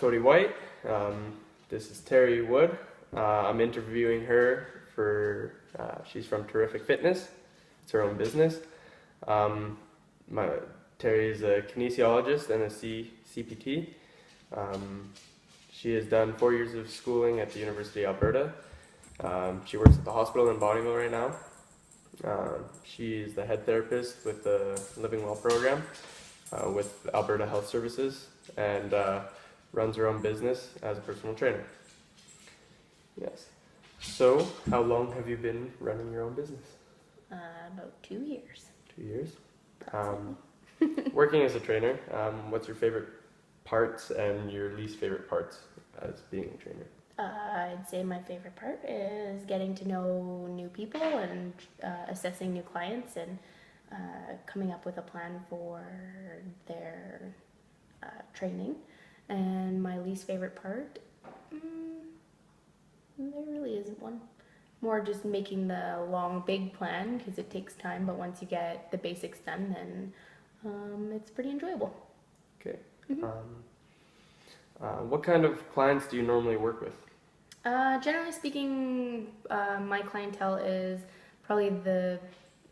Cody White. This is Terry Wood. I'm interviewing her for, she's from Terrific Fitness. It's her own business. Terry is a kinesiologist and a CPT. She has done 4 years of schooling at the University of Alberta. She works at the hospital in Bonneville right now. She is the head therapist with the Living Well program with Alberta Health Services, and runs her own business as a personal trainer. Yes. So, how long have you been running your own business? About 2 years. 2 years. Working as a trainer, what's your favorite parts and your least favorite parts as being a trainer? I'd say my favorite part is getting to know new people and assessing new clients and coming up with a plan for their training. And my least favorite part, there really isn't one. More just making the long, big plan because it takes time, but once you get the basics done, then it's pretty enjoyable. Okay. What kind of clients do you normally work with? Generally speaking, my clientele is probably the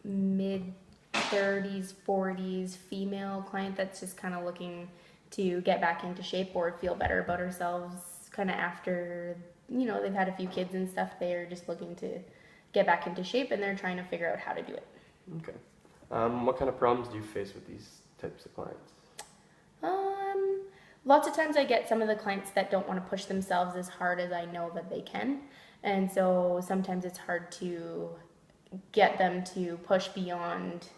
mid-30s, 40s female client that's just kind of looking to get back into shape or feel better about ourselves kind of after, they've had a few kids and stuff. They're just looking to get back into shape and they're trying to figure out how to do it. Okay. What kind of problems do you face with these types of clients? Lots of times I get some of the clients that don't want to push themselves as hard as I know that they can. And so sometimes it's hard to get them to push beyond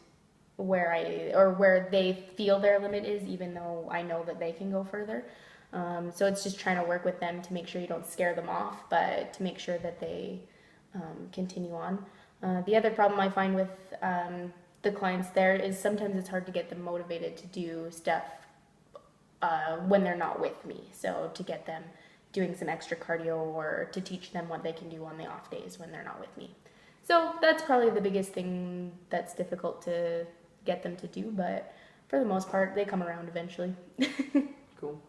where they feel their limit is, even though I know that they can go further. So it's just trying to work with them to make sure you don't scare them off, but to make sure that they continue on. The other problem I find with the clients there is sometimes it's hard to get them motivated to do stuff when they're not with me. So to get them doing some extra cardio or to teach them what they can do on the off days when they're not with me. So that's probably the biggest thing that's difficult to get them to do, but for the most part, they come around eventually. Cool.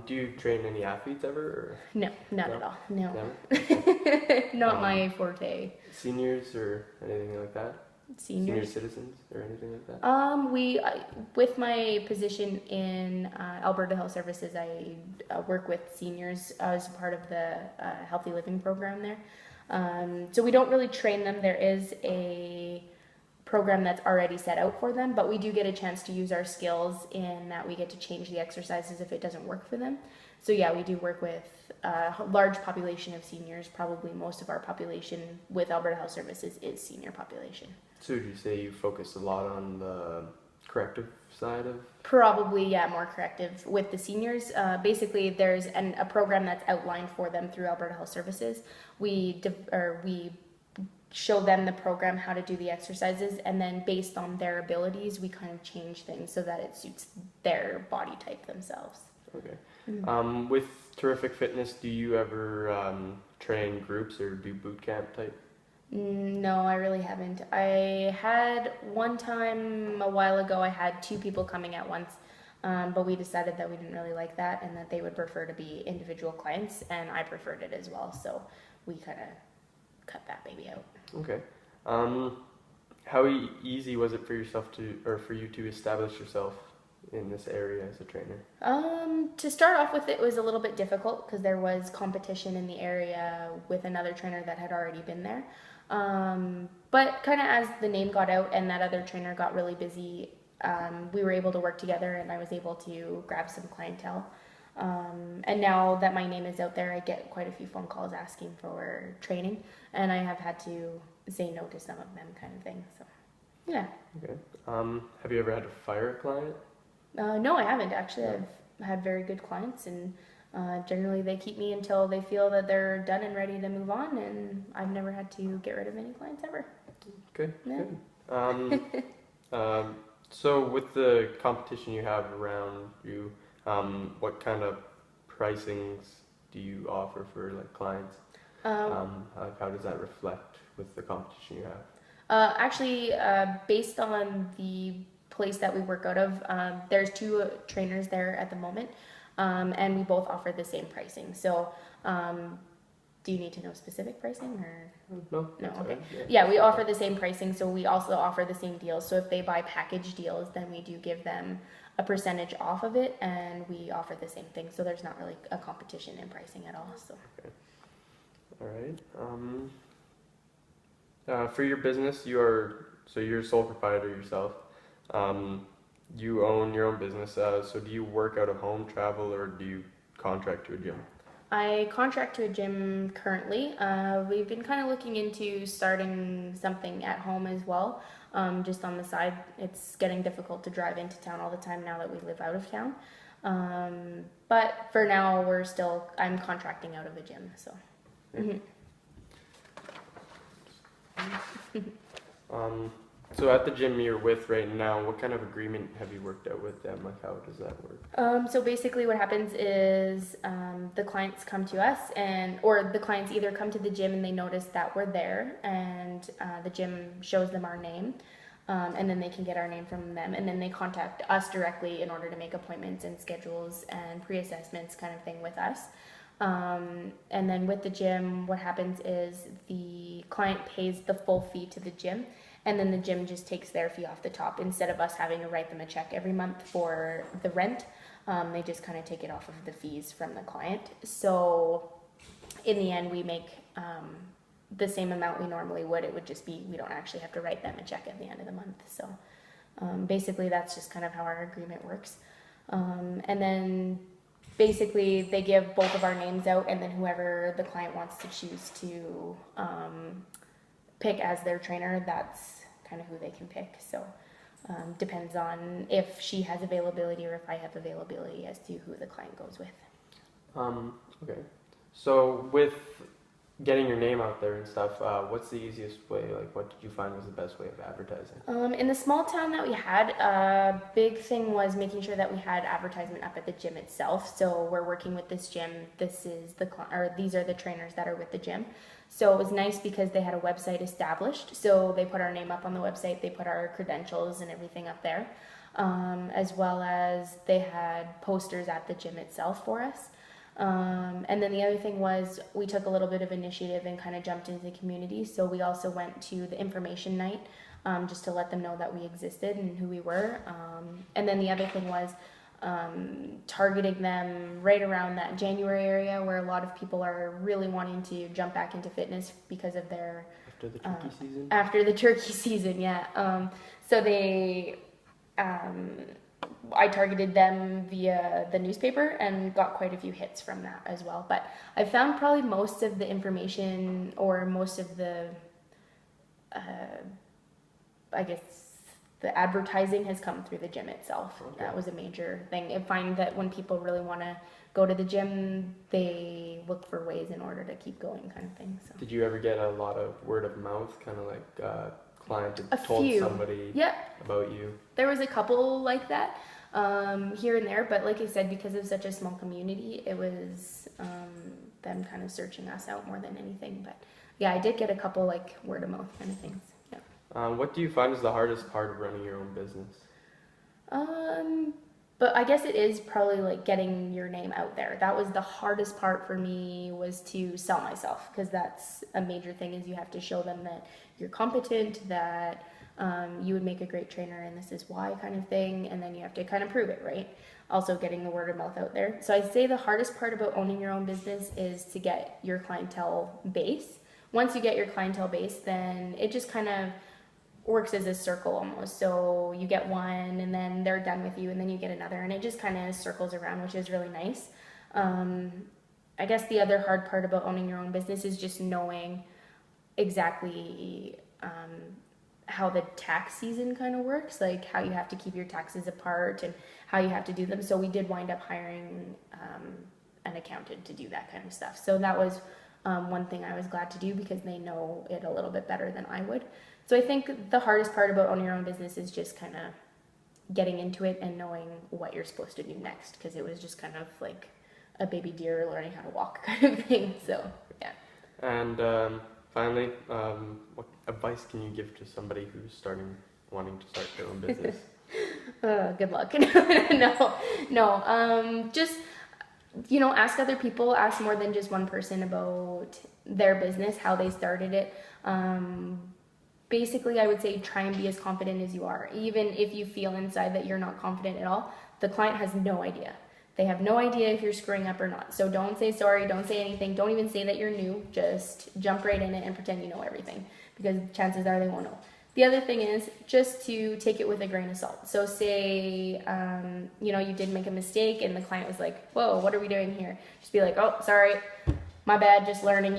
Do you train any athletes ever? Or? No, not at all. No. Never? Not my forte. Seniors or anything like that? Senior Seniors. citizens or anything like that? With my position in Alberta Health Services, I work with seniors as part of the Healthy Living program there. So we don't really train them. There is a program that's already set out for them, but we do get a chance to use our skills in that we get to change the exercises if it doesn't work for them. So yeah, we do work with a large population of seniors. Probably most of our population with Alberta Health Services is senior population. So would you say you focus a lot on the corrective side of? Probably, yeah, more corrective with the seniors. Basically, there's a program that's outlined for them through Alberta Health Services. We show them the program, how to do the exercises, and then based on their abilities, we kind of change things so that it suits their body type themselves. Okay. Mm-hmm. With Terrific Fitness, do you ever train groups or do boot camp type? No, I really haven't. I had one time a while ago, I had 2 people coming at once, but we decided that we didn't really like that and that they would prefer to be individual clients, and I preferred it as well, so we kind of cut that baby out. Okay. How easy was it for you to establish yourself in this area as a trainer? To start off with, it was a little bit difficult because there was competition in the area with another trainer that had already been there. But kind of as the name got out and that other trainer got really busy, we were able to work together and I was able to grab some clientele. And now that my name is out there, I get quite a few phone calls asking for training, and I have had to say no to some of them, kind of thing. So, yeah. Okay. Have you ever had to fire a client? No, I haven't actually. I've had very good clients, and generally they keep me until they feel that they're done and ready to move on, and I've never had to get rid of any clients ever. Okay. Yeah. Good. So with the competition you have around you, what kind of pricings do you offer for clients? How does that reflect with the competition you have? Actually, based on the place that we work out of, there's 2 trainers there at the moment. and we both offer the same pricing. So do you need to know specific pricing or? No. No, that's okay. all right. Yeah, we offer the same pricing, so we also offer the same deals. So if they buy package deals, then we do give them a percentage off of it, and we offer the same thing. So there's not really a competition in pricing at all. So. All right. For your business, you're a sole proprietor yourself. You own your own business. So do you work out of home, travel, or do you contract to a gym? I contract to a gym currently. We've been kind of looking into starting something at home as well, just on the side. It's getting difficult to drive into town all the time now that we live out of town. But for now, I'm contracting out of a gym. So. Okay. Mm-hmm. So at the gym you're with right now, what kind of agreement have you worked out with them? Like, how does that work? So basically what happens is the clients come to us or the clients either come to the gym and they notice that we're there and the gym shows them our name, and then they can get our name from them, and then they contact us directly in order to make appointments and schedules and pre-assessments kind of thing with us. And then with the gym, what happens is the client pays the full fee to the gym, and then the gym just takes their fee off the top. Instead of us having to write them a check every month for the rent, they just kind of take it off of the fees from the client. So in the end, we make the same amount we normally would. It would just be, we don't actually have to write them a check at the end of the month. So basically that's just kind of how our agreement works. And then basically they give both of our names out, and then whoever the client wants to choose to pick as their trainer, that's kind of who they can pick. So depends on if she has availability or if I have availability as to who the client goes with. Okay. So with getting your name out there and stuff, what's the easiest way? Like, what did you find was the best way of advertising? In the small town that we had, a big thing was making sure that we had advertisement up at the gym itself. So we're working with this gym. These are the trainers that are with the gym. So it was nice because they had a website established. So they put our name up on the website. They put our credentials and everything up there, as well as they had posters at the gym itself for us. And then the other thing was we took a little bit of initiative and kind of jumped into the community. So we also went to the information night, just to let them know that we existed and who we were. And then the other thing was targeting them right around that January area where a lot of people are really wanting to jump back into fitness because of their After the turkey season? After the turkey season, yeah. So they I targeted them via the newspaper and got quite a few hits from that as well. But I found probably most of the information or most of the, I guess, the advertising has come through the gym itself. Okay. That was a major thing. I find that when people really want to go to the gym, they look for ways in order to keep going, kind of thing. So. Did you ever get a lot of word of mouth, kind of like client A told few. somebody Yeah. about you? There was a couple like that here and there, but like I said, because of such a small community, it was them kind of searching us out more than anything. But yeah, I did get a couple like word of mouth kind of things. Yeah. What do you find is the hardest part of running your own business? But I guess it is probably like getting your name out there. That was the hardest part for me, was to sell myself, because that's a major thing, is you have to show them that you're competent, that you would make a great trainer and this is why, kind of thing, and then you have to kind of prove it, right? Also getting the word of mouth out there. So I'd say the hardest part about owning your own business is to get your clientele base. Once you get your clientele base, then it just kind of works as a circle almost. So you get one and then they're done with you and then you get another, and it just kind of circles around, which is really nice. I guess the other hard part about owning your own business is just knowing exactly how the tax season kind of works, like how you have to keep your taxes apart and how you have to do them. So we did wind up hiring an accountant to do that kind of stuff. So that was one thing I was glad to do, because they know it a little bit better than I would. So I think the hardest part about owning your own business is just kind of getting into it and knowing what you're supposed to do next, because it was just kind of like a baby deer learning how to walk kind of thing. So yeah. And finally, what advice can you give to somebody who's wanting to start their own business? Good luck. No. Just ask other people, ask more than just one person about their business, how they started it. Basically, I would say try and be as confident as you are. Even if you feel inside that you're not confident at all, the client has no idea. They have no idea if you're screwing up or not. So don't say sorry, don't say anything, don't even say that you're new. Just jump right in it and pretend you know everything, because chances are they won't know. The other thing is just to take it with a grain of salt. So say, you did make a mistake and the client was like, whoa, what are we doing here? Just be like, oh, sorry, my bad, just learning,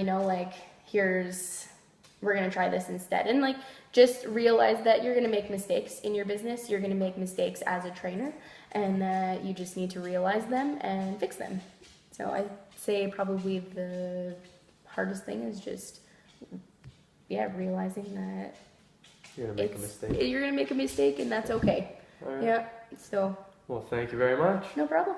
we're going to try this instead. And just realize that you're going to make mistakes in your business. You're going to make mistakes as a trainer, and that you just need to realize them and fix them. So I'd say probably the hardest thing is just, realizing that you're going to make a mistake. You're going to make a mistake, and that's okay. All right. Yeah, so. Well, thank you very much. No problem.